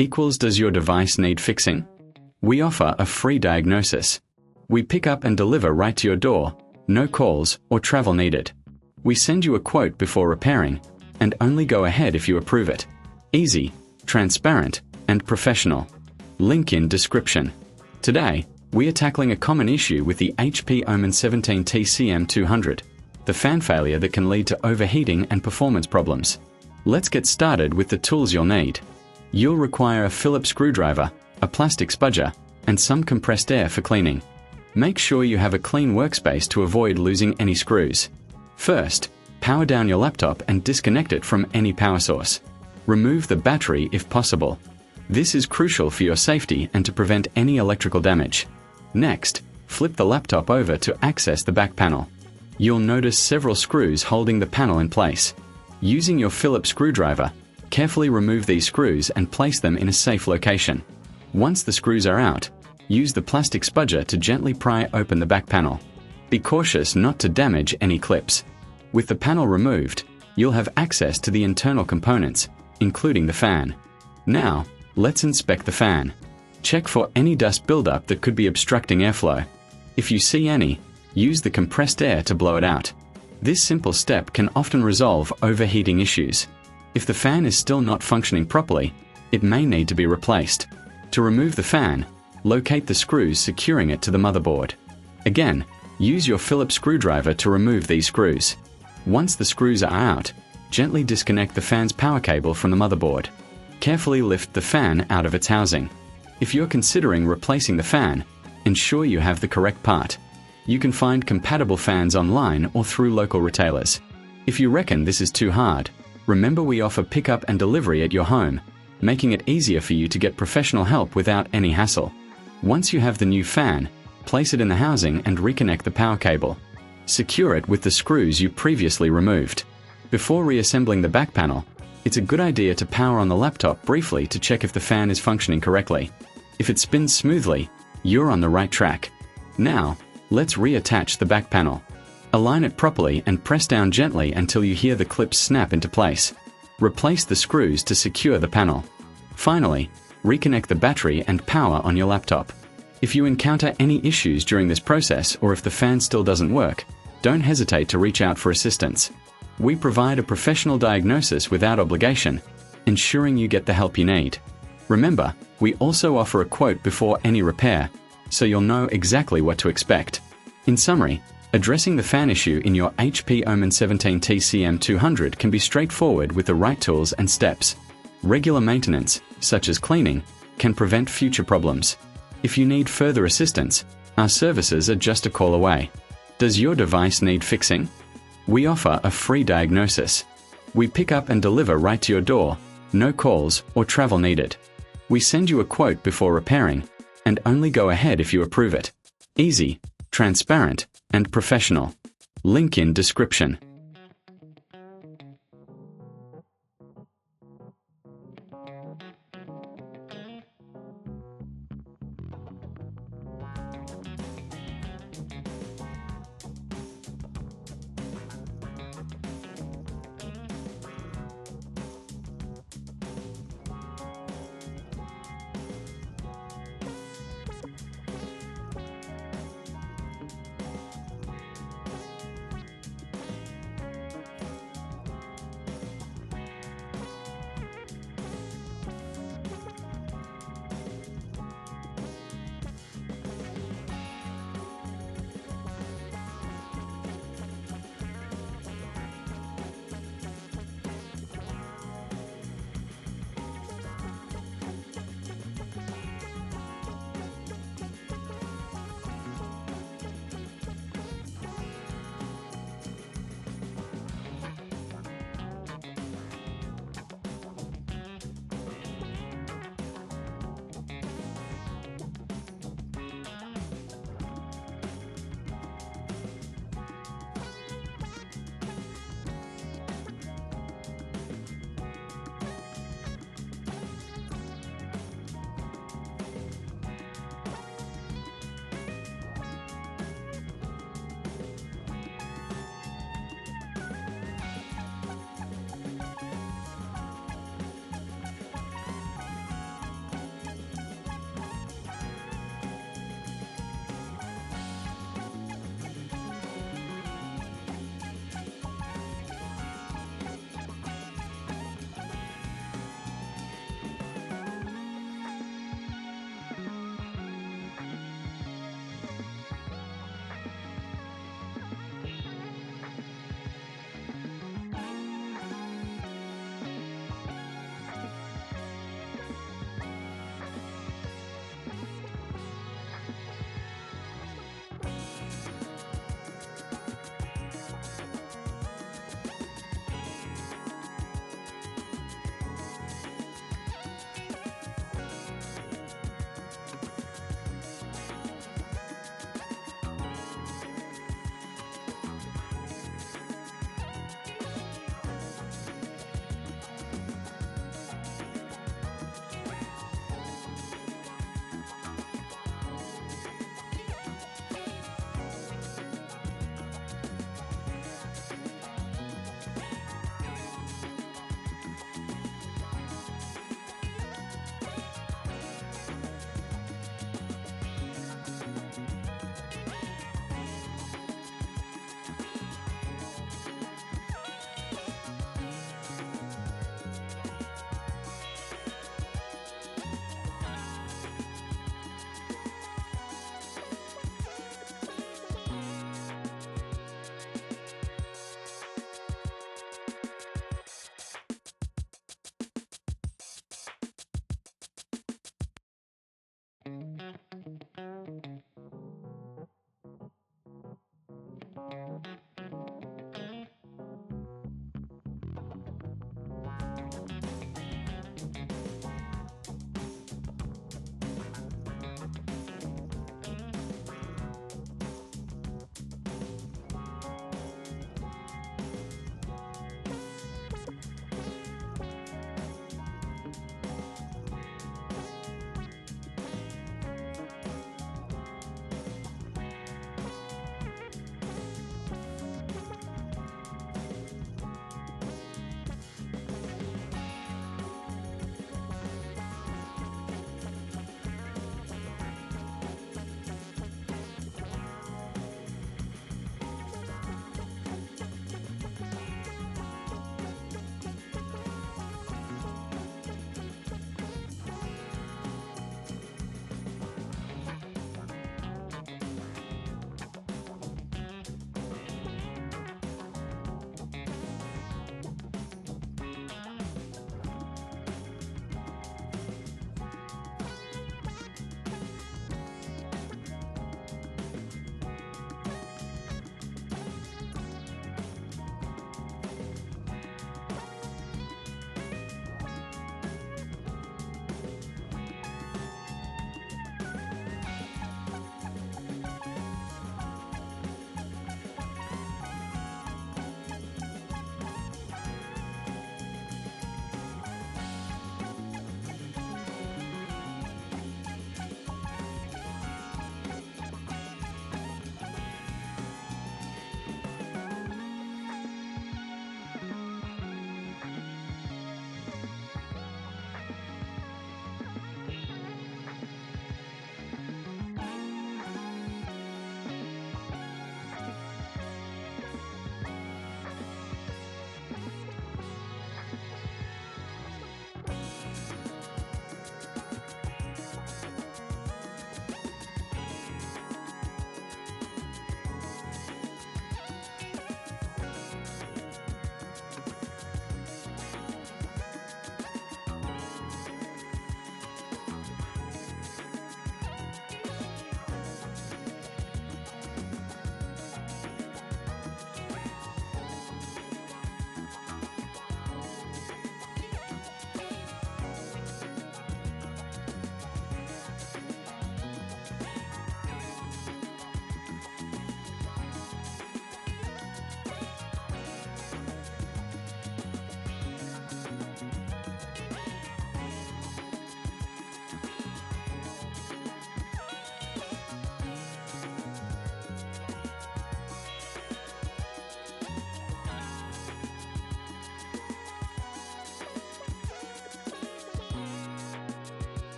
equals does your device need fixing? We offer a free diagnosis. We pick up and deliver right to your door, no calls or travel needed. We send you a quote before repairing, and only go ahead if you approve it. Easy, transparent, and professional. Link in description. Today, we are tackling a common issue with the HP Omen 17TCM200, the fan failure that can lead to overheating and performance problems. Let's get started with the tools you'll need. You'll require a Phillips screwdriver, a plastic spudger, and some compressed air for cleaning. Make sure you have a clean workspace to avoid losing any screws. First, power down your laptop and disconnect it from any power source. Remove the battery if possible. This is crucial for your safety and to prevent any electrical damage. Next, flip the laptop over to access the back panel. You'll notice several screws holding the panel in place. Using your Phillips screwdriver, carefully remove these screws and place them in a safe location. Once the screws are out, use the plastic spudger to gently pry open the back panel. Be cautious not to damage any clips. With the panel removed, you'll have access to the internal components, including the fan. Now, let's inspect the fan. Check for any dust buildup that could be obstructing airflow. If you see any, use the compressed air to blow it out. This simple step can often resolve overheating issues. If the fan is still not functioning properly, it may need to be replaced. To remove the fan, locate the screws securing it to the motherboard. Again, use your Phillips screwdriver to remove these screws. Once the screws are out, gently disconnect the fan's power cable from the motherboard. Carefully lift the fan out of its housing. If you're considering replacing the fan, ensure you have the correct part. You can find compatible fans online or through local retailers. If you reckon this is too hard, remember we offer pickup and delivery at your home, making it easier for you to get professional help without any hassle. Once you have the new fan, place it in the housing and reconnect the power cable. Secure it with the screws you previously removed. Before reassembling the back panel, it's a good idea to power on the laptop briefly to check if the fan is functioning correctly. If it spins smoothly, you're on the right track. Now, let's reattach the back panel. Align it properly and press down gently until you hear the clips snap into place. Replace the screws to secure the panel. Finally, reconnect the battery and power on your laptop. If you encounter any issues during this process or if the fan still doesn't work, don't hesitate to reach out for assistance. We provide a professional diagnosis without obligation, ensuring you get the help you need. Remember, we also offer a quote before any repair, so you'll know exactly what to expect. In summary, addressing the fan issue in your HP Omen 17TCM200 can be straightforward with the right tools and steps. Regular maintenance, such as cleaning, can prevent future problems. If you need further assistance, our services are just a call away. Does your device need fixing? We offer a free diagnosis. We pick up and deliver right to your door, no calls or travel needed. We send you a quote before repairing, and only go ahead if you approve it. Easy, transparent, and professional. Link in description.